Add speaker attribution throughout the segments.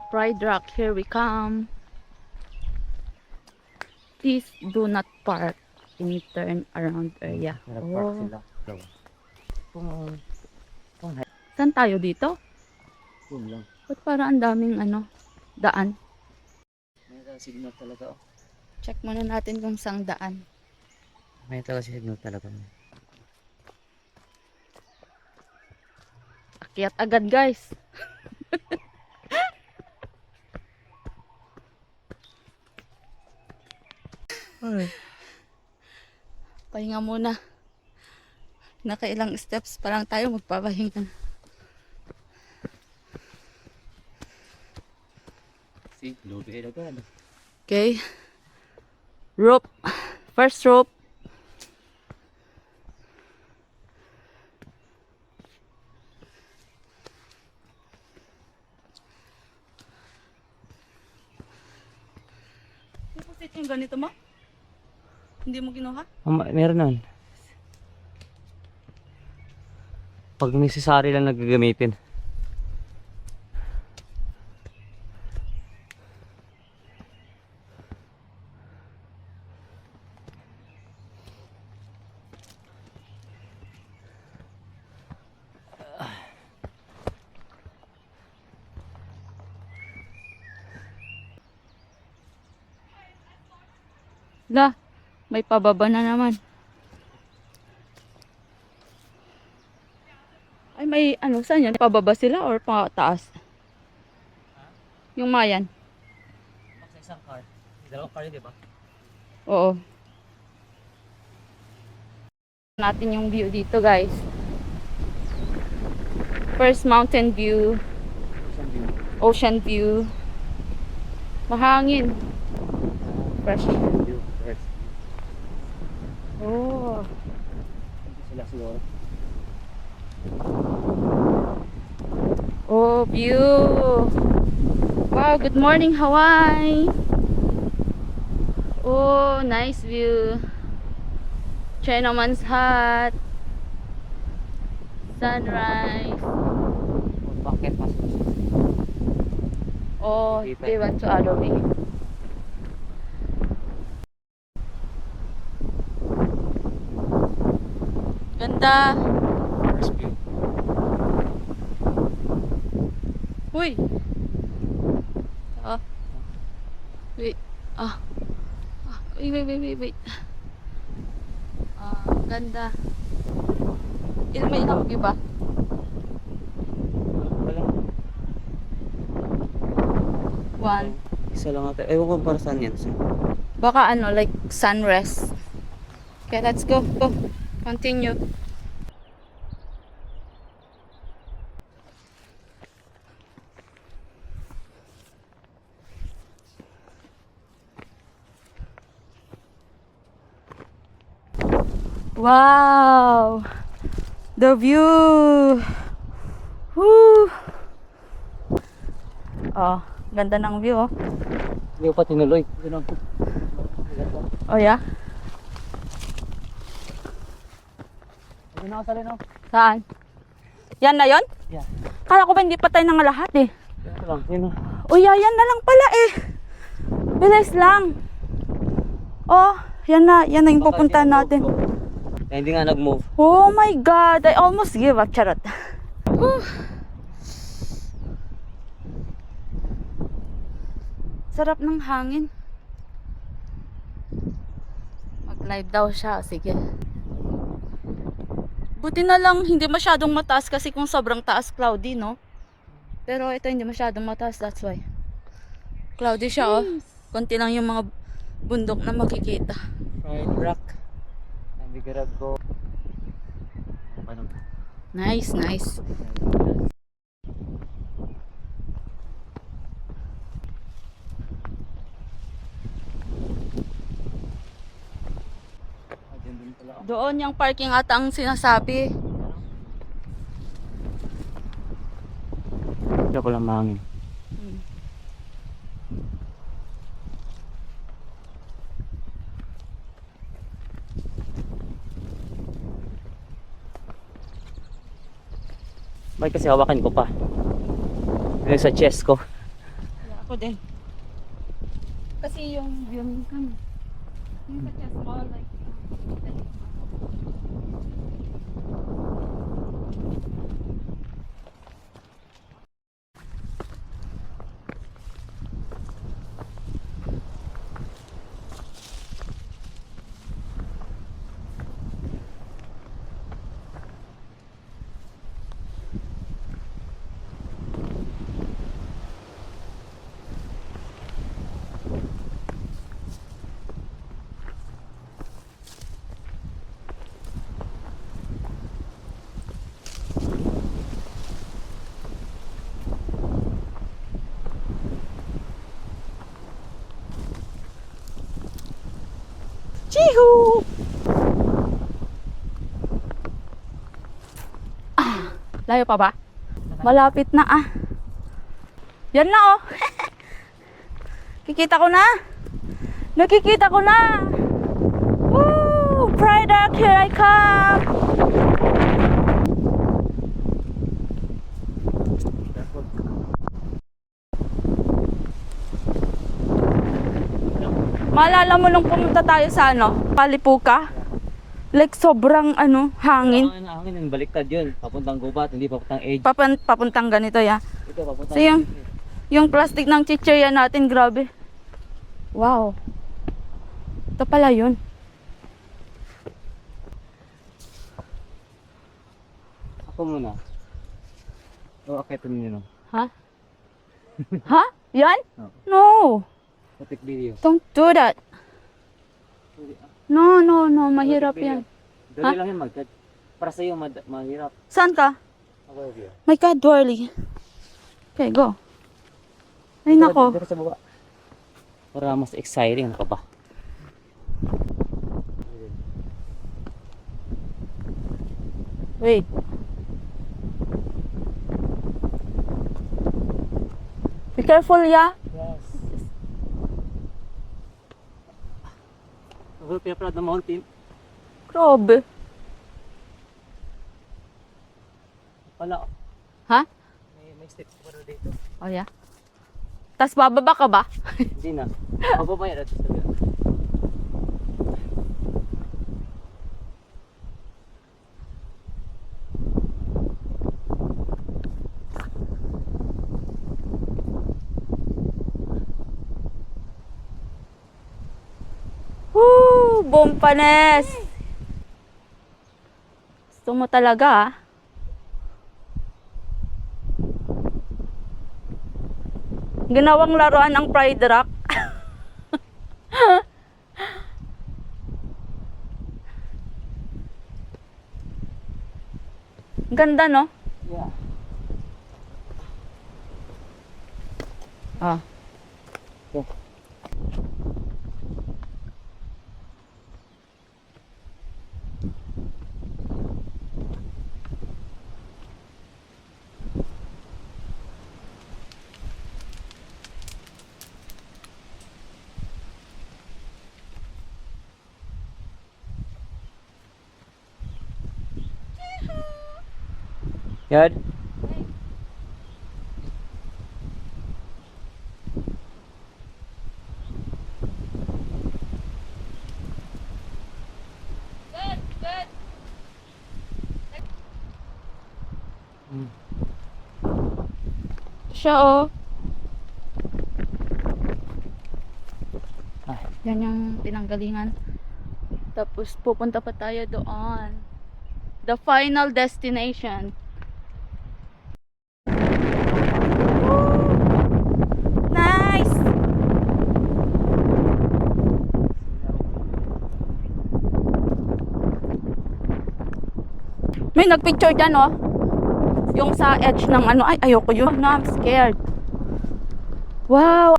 Speaker 1: Pride Rock, here we come. Please do not park in turn around area.
Speaker 2: Nag-park
Speaker 1: Oh.
Speaker 2: sila. Kung
Speaker 1: Saan tayo dito?
Speaker 2: yun lang.
Speaker 1: Ba't para ang daming daan?
Speaker 2: May talaga signal talaga. Oh.
Speaker 1: Check muna natin kung saan daan.
Speaker 2: May talaga signal talaga.
Speaker 1: Akyat agad guys.
Speaker 2: Ay.
Speaker 1: Pahinga muna. Nakailang steps pa lang tayo magpapahinga.
Speaker 2: See, lubi agad.
Speaker 1: Okay. Rope. First rope. Ipusit yung ganito mo? Hindi mo kinuha?
Speaker 2: Meron nun. Pag necessary lang nagagamitin.
Speaker 1: La, may pababa na naman. Ay, may saan yan? Pababa sila or pataas? Yung mayan.
Speaker 2: Sa isang car. Dalawang car yun, di ba?
Speaker 1: Oo. Natin yung view dito, guys. First mountain view,
Speaker 2: Isang view.
Speaker 1: ocean view. Mahangin. Fresh.
Speaker 2: View. First.
Speaker 1: Oh.
Speaker 2: Hindi sila siguro.
Speaker 1: Oh, view. Wow, good morning, Hawaii. Oh, nice view. Chinaman's Hut. Sunrise.
Speaker 2: Bakit mas
Speaker 1: Oh, they went to Adobe. Ganda.
Speaker 2: first view.
Speaker 1: Uy. Ah. Wait. Wait. Ganda. May ilang view ba?
Speaker 2: Wala.
Speaker 1: One.
Speaker 2: Isa lang ata. Ewan ko para saan yan.
Speaker 1: Baka like sunrise. Okay, let's go. Go. Continue. Wow! The view! Woo! Oh, ganda ng view, oh.
Speaker 2: Hindi ko pa tinuloy.
Speaker 1: Oh, yeah?
Speaker 2: Hindi na ako sali no?
Speaker 1: Saan? Yan na yon?
Speaker 2: Yeah.
Speaker 1: Kala ko ba hindi pa tayo nangalahat eh.
Speaker 2: Ito lang. Yun o.
Speaker 1: Oh, yeah, yan na lang pala eh. Bilis lang. Oh, yan na yung pupuntahan natin.
Speaker 2: Eh, hindi nga nag-move.
Speaker 1: Oh my God, I almost give up. Charot. Whew. Sarap ng hangin. Mag-live daw siya. Sige. Buti na lang hindi masyadong mataas kasi kung sobrang taas cloudy, no? Pero ito hindi masyadong mataas, that's why. Cloudy siya, oh. Konti lang yung mga bundok na makikita.
Speaker 2: Pride Rock. Nabigarag ko.
Speaker 1: Nice. Doon yung parking ata ang sinasabi.
Speaker 2: Hindi ko lang mahangin. Bakit kasi hawakan ko pa? Yung sa chest ko.
Speaker 1: Ako din. Kasi yung view minsan, yung kasi small like, Chihu! Layo pa ba? Malapit na ah. Yan na oh. Kikita ko na. Nakikita ko na. Woo! Pride Rock, here I come. Maalala mo nung pumunta tayo sa Palipuka? Like sobrang hangin.
Speaker 2: Ang hangin, baliktad yun. Papuntang gubat, hindi papuntang edge.
Speaker 1: Papuntang ganito ya.
Speaker 2: Ito, papuntang
Speaker 1: So yung plastic ng chichirya natin, grabe. Wow. Ito pala yun.
Speaker 2: Ako muna. O, akitin niyo no.
Speaker 1: Ha? Ha? Yan?
Speaker 2: No.
Speaker 1: No.
Speaker 2: Take video.
Speaker 1: Don't do that. No, no, no. Mahirap yan.
Speaker 2: Dali lang yan, Magdad. Para sa'yo, mahirap.
Speaker 1: Saan ka?
Speaker 2: Ako yun.
Speaker 1: My God, Dorly. Okay, go. Ay, nako.
Speaker 2: Dito sa baba. Para mas exciting. Ano ka ba?
Speaker 1: Wait. Be careful, ya.
Speaker 2: Yes. We're proud ng mountain.
Speaker 1: Grabe.
Speaker 2: Wala.
Speaker 1: Ha?
Speaker 2: May steps pa rin dito.
Speaker 1: Oh, yeah. Tas bababa ka ba?
Speaker 2: Hindi na. Mababa yan.
Speaker 1: Woo! Bompanes! Gusto mo talaga ah. Ginawang laruan ang Pride Rock. Ganda no?
Speaker 2: Yeah.
Speaker 1: Ah.
Speaker 2: Okay. Yad?
Speaker 1: Good, good. Siya oh.
Speaker 2: Ah.
Speaker 1: Yan yung pinanggalingan. Tapos pupunta pa tayo doon. The final destination. Nice! May nagpicture dyan oh. Yung sa edge ng ay ayoko yun. No, I'm scared. Wow!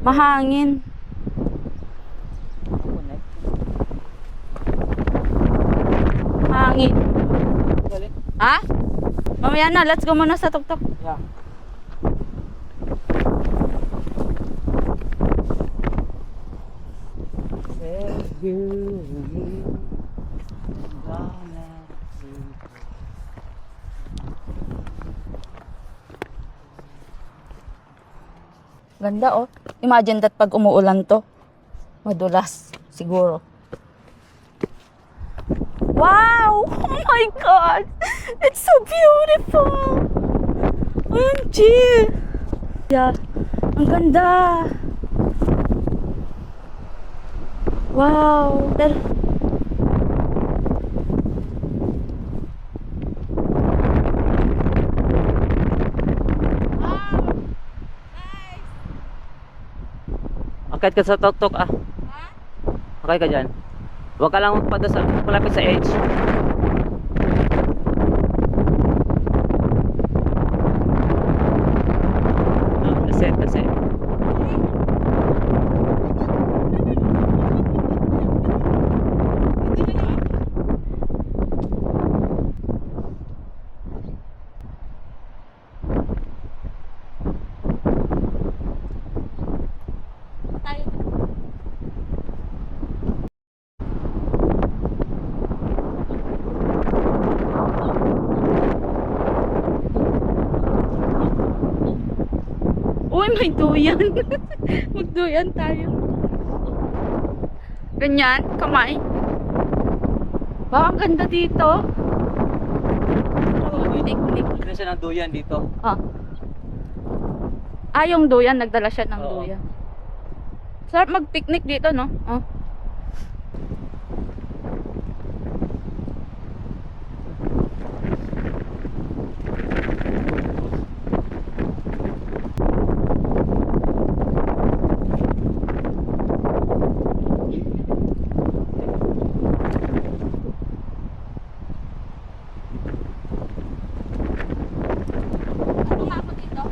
Speaker 1: Mahangin. Hangin. Ha? Mamaya na, let's go muna sa tuktok.
Speaker 2: Yeah.
Speaker 1: Ganda oh. Imagine that pag umuulan to. Madulas. Siguro. Wow! Oh my God! It's so beautiful! OMG! Yeah. Ang ganda! Wow! Pero...
Speaker 2: Akit ka sa tok-tok ah. Okay ka dyan. Huwag ka lang magpada sa malapit sa edge. That's it, that's it.
Speaker 1: Uy, may duyan. Magduyan tayo. Ganyan, kamay. Wow, ang ganda dito. Picnic.
Speaker 2: Ano siya ng duyan dito?
Speaker 1: Ah. Yung duyan, nagdala siya ng
Speaker 2: Oo.
Speaker 1: duyan. Sarap mag-picnic dito, no? Oh. Ano nga ako dito?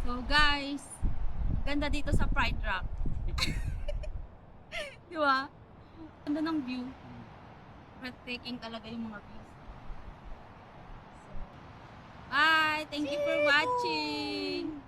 Speaker 1: So guys, ganda dito sa Pride Rock. Di ba? Ganda ng view. Breathtaking talaga yung mga views. Bye! Thank you for watching!